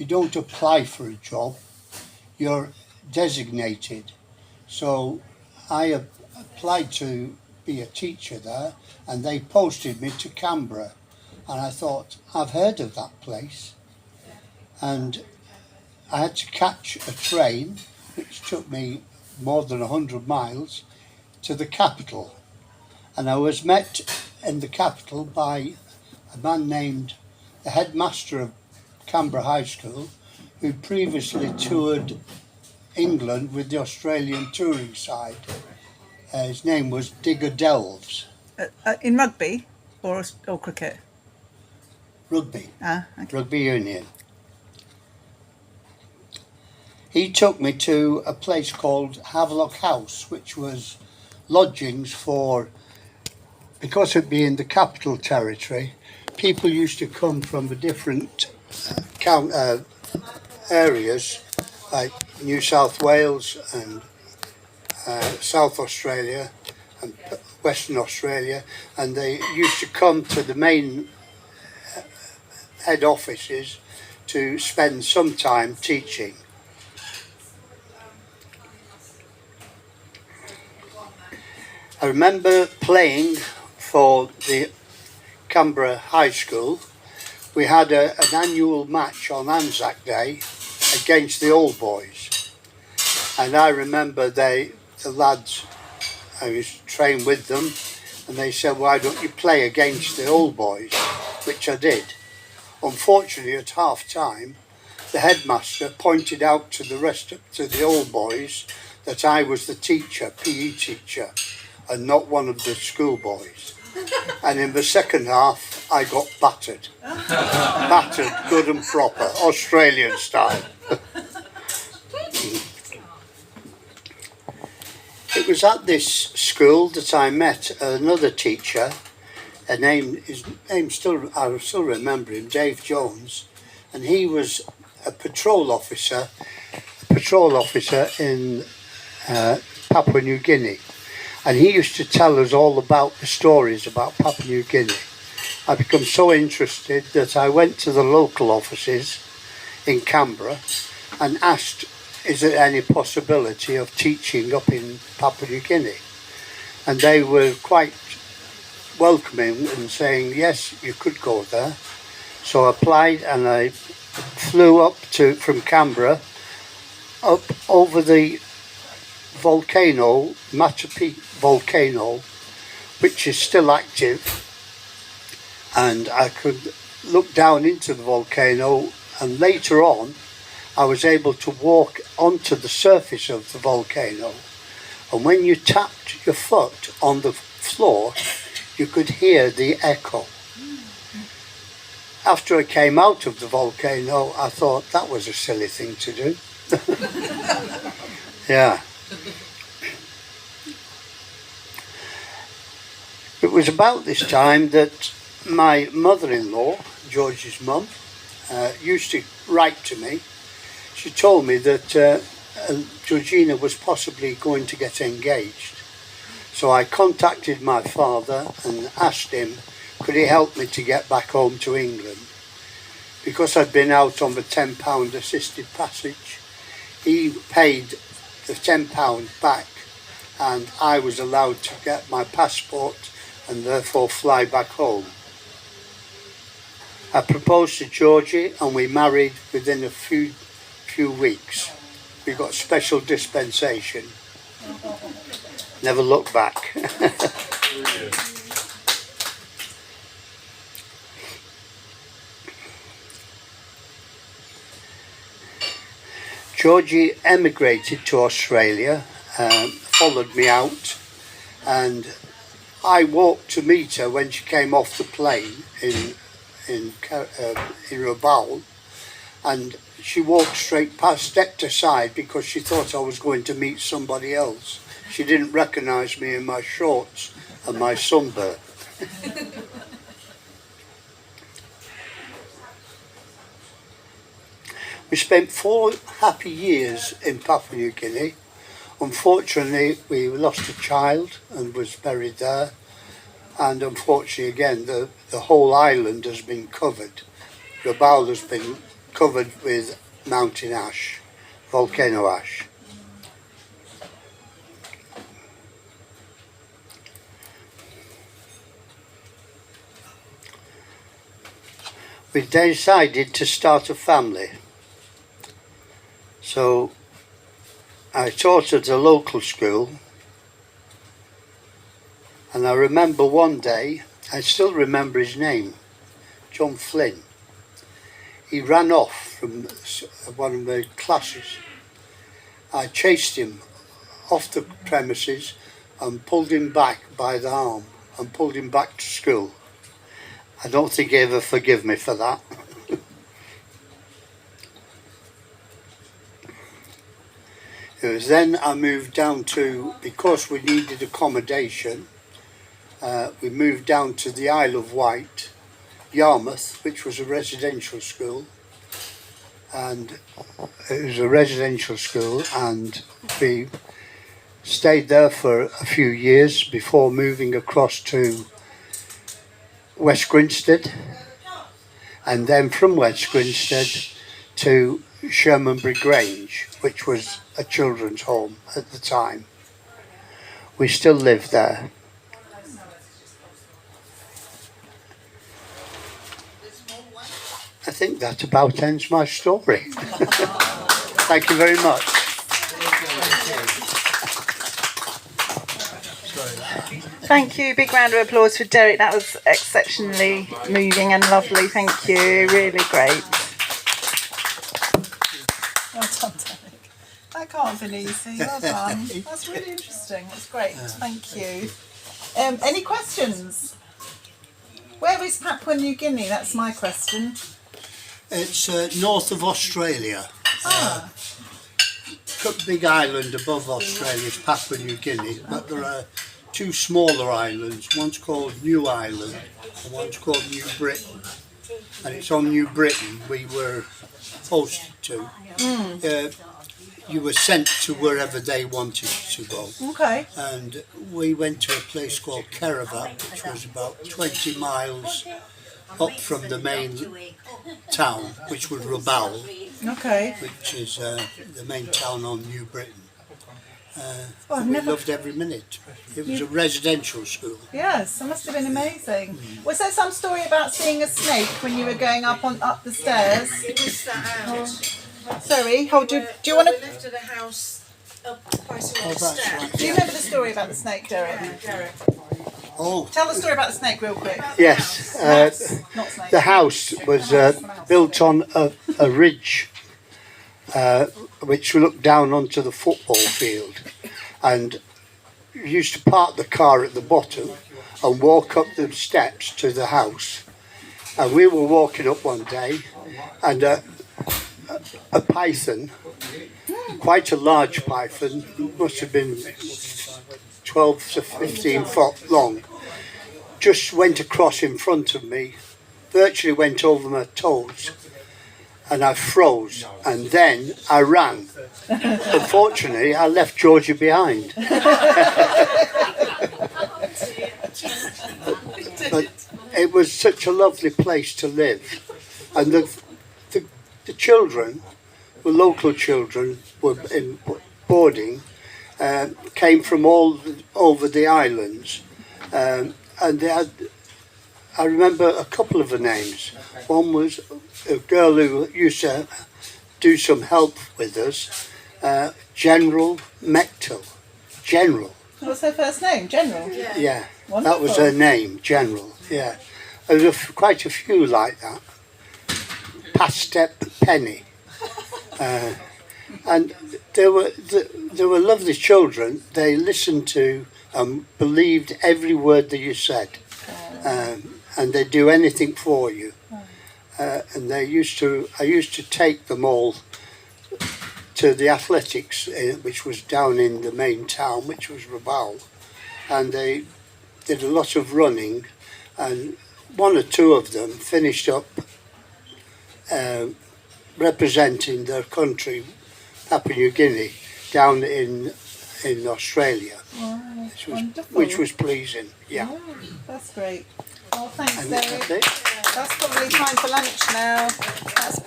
you don't apply for a job, you're designated. So I applied to be a teacher there, and they posted me to Canberra. And I thought, I've heard of that place. And I had to catch a train, which took me more than 100 miles, to the capital. And I was met in the capital by a man named the headmaster of Canberra High School, who previously toured England with the Australian touring side. His name was Digger Delves. In rugby or cricket? Rugby. Okay. Rugby union. He took me to a place called Havelock House, which was lodgings for, because it being the capital territory, people used to come from the different areas, like New South Wales and South Australia and Western Australia, and they used to come to the main head offices to spend some time teaching. I remember playing for the Canberra High School. We had an annual match on Anzac Day against the Old Boys, and I remember the lads, I was trained with them, and they said, why don't you play against the Old Boys, which I did. Unfortunately, at half time, the headmaster pointed out to the Old Boys that I was the teacher, PE teacher, and not one of the schoolboys. And in the second half, I got battered. Battered, good and proper, Australian style. It was at this school that I met another teacher. I still remember him, Dave Jones, and he was a patrol officer in Papua New Guinea. And he used to tell us all about the stories about Papua New Guinea. I became so interested that I went to the local offices in Canberra and asked, is there any possibility of teaching up in Papua New Guinea? And they were quite welcoming and saying, yes, you could go there. So I applied, and I flew up from Canberra up over the volcano, Matapi volcano, which is still active, and I could look down into the volcano, and later on I was able to walk onto the surface of the volcano, and when you tapped your foot on the floor you could hear the echo. After I came out of the volcano, I thought that was a silly thing to do. Yeah. It was about this time that my mother-in-law, George's mum, used to write to me. She told me that Georgina was possibly going to get engaged. So I contacted my father and asked him, could he help me to get back home to England? Because I'd been out on the £10 assisted passage, he paid the £10 back, and I was allowed to get my passport and therefore fly back home. I proposed to Georgie, and we married within a few weeks. We got special dispensation. Never looked back. Georgie emigrated to Australia, followed me out, and I walked to meet her when she came off the plane in Rabaul, and she walked straight past, stepped aside because she thought I was going to meet somebody else. She didn't recognise me in my shorts and my sunburn. We spent 4 happy years in Papua New Guinea. Unfortunately, we lost a child and was buried there. And unfortunately, again, the whole island has been covered. Rabaul has been covered with mountain ash, volcano ash. We decided to start a family. So I taught at a local school, and I remember one day, I still remember his name, John Flynn. He ran off from one of the classes. I chased him off the premises and pulled him back by the arm and pulled him back to school. I don't think he ever forgave me for that. It was then I moved down to, because we needed accommodation, we moved down to the Isle of Wight, Yarmouth, which was a residential school. And it was a residential school, and we stayed there for a few years before moving across to West Grinstead, and then from West Grinstead to Shermanbury Grange, which was a children's home at the time. We still live there. I think that about ends my story. Thank you very much. Thank you. Big round of applause for Derek. That was exceptionally moving and lovely. Thank you. Really great. Well done, Derek. That can't have been easy. Well done. That's really interesting. That's great. Thank you. Any questions? Where is Papua New Guinea? That's my question. It's north of Australia. Big island above Australia is Papua New Guinea, but there are two smaller islands. One's called New Ireland and one's called New Britain. And it's on New Britain we were posted to. You were sent to wherever they wanted to go. Okay. And we went to a place called Kerevat, which was about 20 miles up from the main town, which was Rabaul, Okay. which is the main town on New Britain. I've We never. loved every minute. It was a residential school. Yes, it must have been amazing. Was there some story about seeing a snake when you were going up the stairs? We missed that out. Sorry, do you want We to? lifted a house up quite a Oh, lot of that's steps. right. Do you remember the story about the snake, Derek? Derek. Oh, Tell the story about the snake real quick. yes. Not snake. The house was built on a ridge which looked down onto the football field, and you used to park the car at the bottom and walk up the steps to the house. And we were walking up one day, and a python, quite a large python, must have been 12 to 15 foot long, just went across in front of me, virtually went over my toes, and I froze, and then I ran. Unfortunately, I left Georgia behind. But it was such a lovely place to live, and the children, the local children, were in boarding, came from all over the islands, and they had. I remember a couple of the names. One was a girl who used to do some help with us, General Mechtel. General. What's her first name? General. Yeah, Wonderful. that was her name, General. Yeah, there were quite a few like that. Pastep Penny, and they were lovely children. They listened to and believed every word that you said, and they'd do anything for you. And I used to take them all to the athletics, which was down in the main town, which was Rabaul, and they did a lot of running, and one or two of them finished up representing their country, Papua New Guinea, down in Australia, which was pleasing. Yeah, That's great. Well, thanks, and Derek. that's it. That's probably time for lunch now. That's